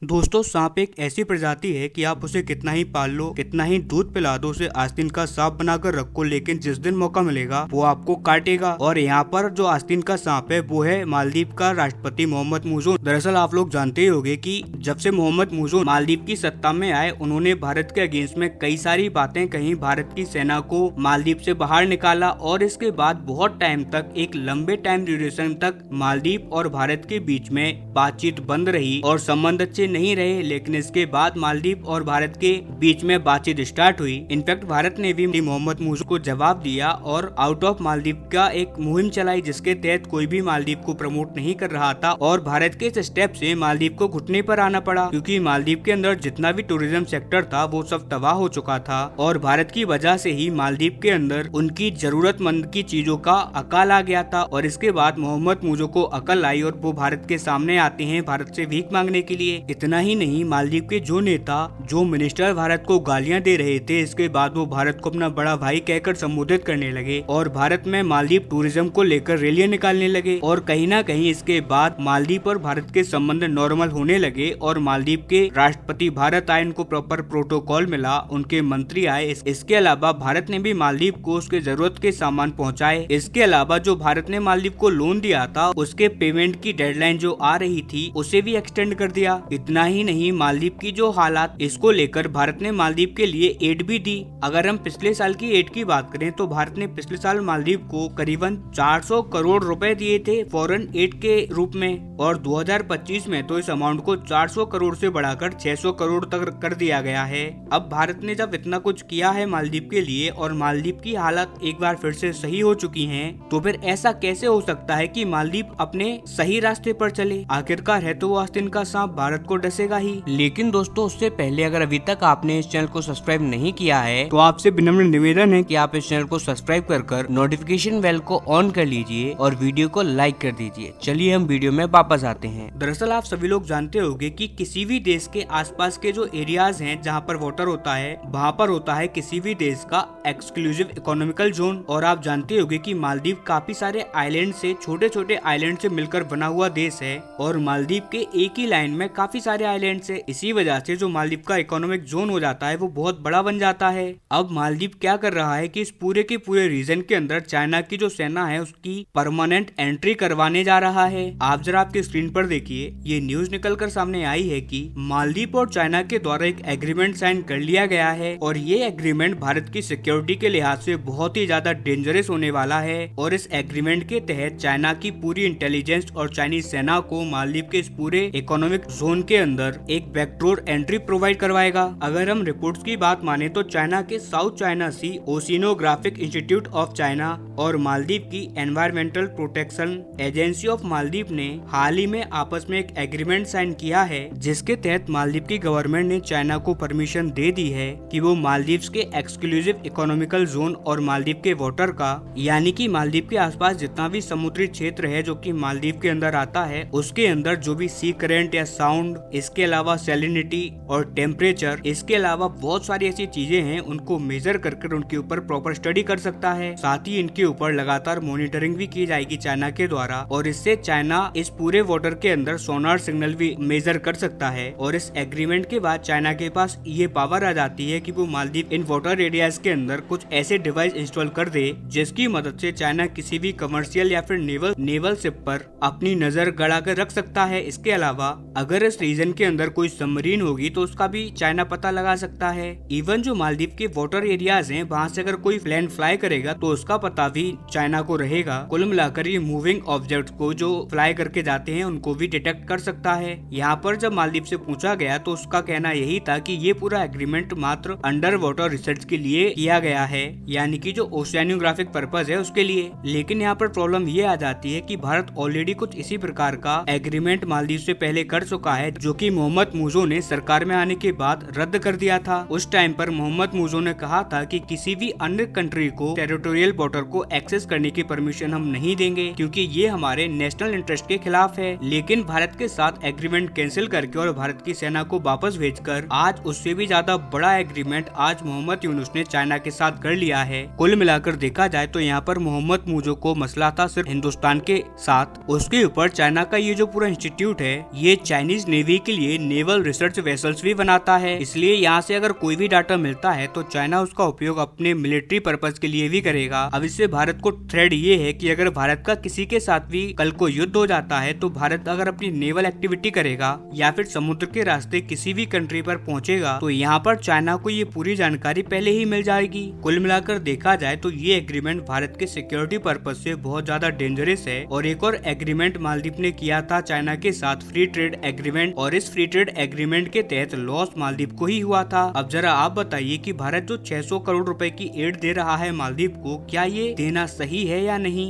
दोस्तों, सांप एक ऐसी प्रजाति है कि आप उसे कितना ही पाल लो, कितना ही दूध पिला दो, उसे आस्तीन का सांप बनाकर रखो, लेकिन जिस दिन मौका मिलेगा वो आपको काटेगा। और यहाँ पर जो आस्तीन का सांप है वो है मालदीव का राष्ट्रपति मोहम्मद मुइज़। दरअसल आप लोग जानते ही होंगे कि जब से मोहम्मद मुइज़ मालदीव की सत्ता में आए, उन्होंने भारत के अगेंस्ट में कई सारी बातें कही, भारत की सेना को मालदीव से बाहर निकाला और इसके बाद बहुत टाइम तक, एक लंबे टाइम ड्यूरेशन तक मालदीव और भारत के बीच में बातचीत बंद रही और संबंध अच्छे नहीं रहे। लेकिन इसके बाद मालदीव और भारत के बीच में बातचीत स्टार्ट हुई। इनफैक्ट भारत ने भी मोहम्मद मुइज़ को जवाब दिया और आउट ऑफ मालदीव का एक मुहिम चलाई, जिसके तहत कोई भी मालदीव को प्रमोट नहीं कर रहा था। और भारत के इस स्टेप से मालदीव को घुटने पर आना पड़ा, क्योंकि मालदीव के अंदर जितना भी टूरिज्म सेक्टर था वो सब तबाह हो चुका था और भारत की वजह से ही मालदीव के अंदर उनकी जरूरतमंद की चीजों का अकाल आ गया था। और इसके बाद मोहम्मद मुइज़ को अकल आई और वो भारत के सामने आते हैं भारत से भीख मांगने के लिए। इतना ही नहीं, मालदीव के जो नेता, जो मिनिस्टर भारत को गालियां दे रहे थे, इसके बाद वो भारत को अपना बड़ा भाई कहकर संबोधित करने लगे और भारत में मालदीव टूरिज्म को लेकर रैलियां निकालने लगे। और कहीं ना कहीं इसके बाद मालदीव और भारत के संबंध नॉर्मल होने लगे और मालदीव के राष्ट्रपति भारत आए, उनको प्रॉपर प्रोटोकॉल मिला, उनके मंत्री आए। इसके अलावा भारत ने भी मालदीव को उसके जरूरत के सामान पहुँचाए। इसके अलावा जो भारत ने मालदीव को लोन दिया था, उसके पेमेंट की डेडलाइन जो आ रही थी उसे भी एक्सटेंड कर दिया। इतना ही नहीं, मालदीव की जो हालात, इसको लेकर भारत ने मालदीव के लिए एड भी दी। अगर हम पिछले साल की एड की बात करें तो भारत ने पिछले साल मालदीव को करीबन 400 करोड़ रुपए दिए थे फॉरेन एड के रूप में, और 2025 में तो इस अमाउंट को 400 करोड़ से बढ़ाकर 600 करोड़ तक कर दिया गया है। अब भारत ने जब इतना कुछ किया है मालदीव के लिए और मालदीव की हालत एक बार फिर से सही हो चुकी है, तो फिर ऐसा कैसे हो सकता है कि मालदीव अपने सही रास्ते पर चले? आखिरकार है तो वो आस्तीन का सांप भारत को डसेगा ही। लेकिन दोस्तों, उससे पहले अगर अभी तक आपने इस चैनल को सब्सक्राइब नहीं किया है तो आपसे विनम्र निवेदन है कि आप इस चैनल को सब्सक्राइब कर नोटिफिकेशन बेल को ऑन कर लीजिए और वीडियो को लाइक कर दीजिए। चलिए हम वीडियो में वापस आते हैं। दरअसल आप सभी लोग जानते होंगे कि किसी भी देश के आसपास के जो एरियाज हैं जहाँ पर वाटर होता है, वहाँ पर होता है किसी भी देश का एक्सक्लूसिव इकोनॉमिकल जोन। और आप जानते होंगे कि मालदीव काफी सारे आइलैंड से, छोटे छोटे आइलैंड से मिलकर बना हुआ देश है और मालदीव के एक ही लाइन में काफी सारे आइलैंड है। इसी वजह से जो मालदीव का इकोनॉमिक जोन हो जाता है वो बहुत बड़ा बन जाता है। अब मालदीव क्या कर रहा है कि इस पूरे के पूरे रीजन के अंदर चाइना की जो सेना है उसकी परमानेंट एंट्री करवाने जा रहा है। आप जरा आपकी स्क्रीन पर देखिए, ये न्यूज निकलकर सामने आई है कि मालदीव और चाइना के द्वारा एक एग्रीमेंट साइन कर लिया गया है और ये एग्रीमेंट भारत की सिक्योरिटी के लिहाज से बहुत ही ज्यादा डेंजरस होने वाला है। और इस एग्रीमेंट के तहत चाइना की पूरी इंटेलिजेंस और चाइनीज सेना को मालदीव के इस पूरे इकोनॉमिक जोन के अंदर एक बैकडोर एंट्री प्रोवाइड करवाएगा। अगर हम रिपोर्ट्स की बात माने तो चाइना के South China Sea oceanographic institute of China और मालदीव की environmental protection agency of Maldives ने हाल ही में आपस में एक एग्रीमेंट साइन किया है, जिसके तहत मालदीव की गवर्नमेंट ने चाइना को परमिशन दे दी है कि वो मालदीव के एक्सक्लूसिव इकोनॉमिकल जोन और मालदीव के वाटर का, यानी कि मालदीव के आसपास जितना भी समुद्री क्षेत्र है जो कि मालदीव के अंदर आता है, उसके अंदर जो भी सी करंट या साउंड, इसके अलावा सैलिनिटी और टेम्परेचर, इसके अलावा बहुत सारी ऐसी चीजें हैं, उनको मेजर कर उनके ऊपर प्रॉपर स्टडी कर सकता है। साथ ही इनके ऊपर लगातार मॉनिटरिंग भी की जाएगी चाइना के द्वारा और इससे चाइना इस पूरे वाटर के अंदर सोनार सिग्नल भी मेजर कर सकता है। और इस एग्रीमेंट के बाद चाइना के पास ये पावर आ जाती है कि वो मालदीव इन वाटर एरियाज के अंदर कुछ ऐसे डिवाइस इंस्टॉल कर दे जिसकी मदद से चाइना किसी भी कमर्शियल या फिर नेवल शिप पर अपनी नजर गड़ा कर रख सकता है। इसके अलावा अगर इस रीजन के अंदर कोई सबमरीन होगी तो उसका भी चाइना पता लगा सकता है। इवन जो मालदीव के वाटर एरियाज हैं, वहाँ से अगर कोई प्लेन फ्लाई करेगा तो उसका पता भी चाइना को रहेगा। कुल मिलाकर ये मूविंग ऑब्जेक्ट को जो फ्लाई करके जाते हैं उनको भी डिटेक्ट कर सकता है। यहाँ पर जब मालदीव से पूछा गया तो उसका कहना यही था कि ये पूरा एग्रीमेंट मात्र अंडर वाटर रिसर्च के लिए किया गया है, यानी कि जो ओशियानोग्राफिक पर्पज है उसके लिए। लेकिन यहाँ पर प्रॉब्लम ये आ जाती है कि भारत ऑलरेडी कुछ इसी प्रकार का एग्रीमेंट मालदीव से पहले कर चुका है, जो कि मोहम्मद मुइज़ ने सरकार में आने के बाद रद्द कर दिया था। उस टाइम पर मोहम्मद मुइज़ ने कहा था कि किसी भी अन्य कंट्री को टेरिटोरियल वाटर को एक्सेस करने की परमिशन हम नहीं देंगे, क्योंकि ये हमारे नेशनल इंटरेस्ट के खिलाफ है। लेकिन भारत के साथ एग्रीमेंट कैंसिल करके और भारत की सेना को वापस भेजकर आज उससे भी ज्यादा बड़ा एग्रीमेंट आज मोहम्मद यूनुस ने चाइना के साथ कर लिया है। कुल मिलाकर देखा जाए तो यहाँ पर मोहम्मद मुइज़ को मसला था सिर्फ हिंदुस्तान के साथ, उसके ऊपर चाइना का ये जो पूरा इंस्टीट्यूट है ये चाइनीज नेवी नेवी के लिए नेवल रिसर्च वेसल्स भी बनाता है। इसलिए यहाँ से अगर कोई भी डाटा मिलता है तो चाइना उसका उपयोग अपने मिलिट्री पर्पज के लिए भी करेगा। अब इससे भारत को थ्रेड ये है कि अगर भारत का किसी के साथ भी कल को युद्ध हो जाता है तो भारत अगर अपनी नेवल एक्टिविटी करेगा या फिर समुद्र के रास्ते किसी भी कंट्री पर पहुंचेगा तो यहाँ पर चाइना को ये पूरी जानकारी पहले ही मिल जाएगी। कुल मिलाकर देखा जाए तो ये एग्रीमेंट भारत के सिक्योरिटी पर्पज से बहुत ज्यादा डेंजरस है। और एक और एग्रीमेंट मालदीव ने किया था चाइना के साथ, फ्री ट्रेड एग्रीमेंट, और इस फ्री ट्रेड एग्रीमेंट के तहत लॉस मालदीव को ही हुआ था। अब जरा आप बताइए कि भारत जो 600 करोड़ रुपए की एड दे रहा है मालदीव को, क्या ये देना सही है या नहीं।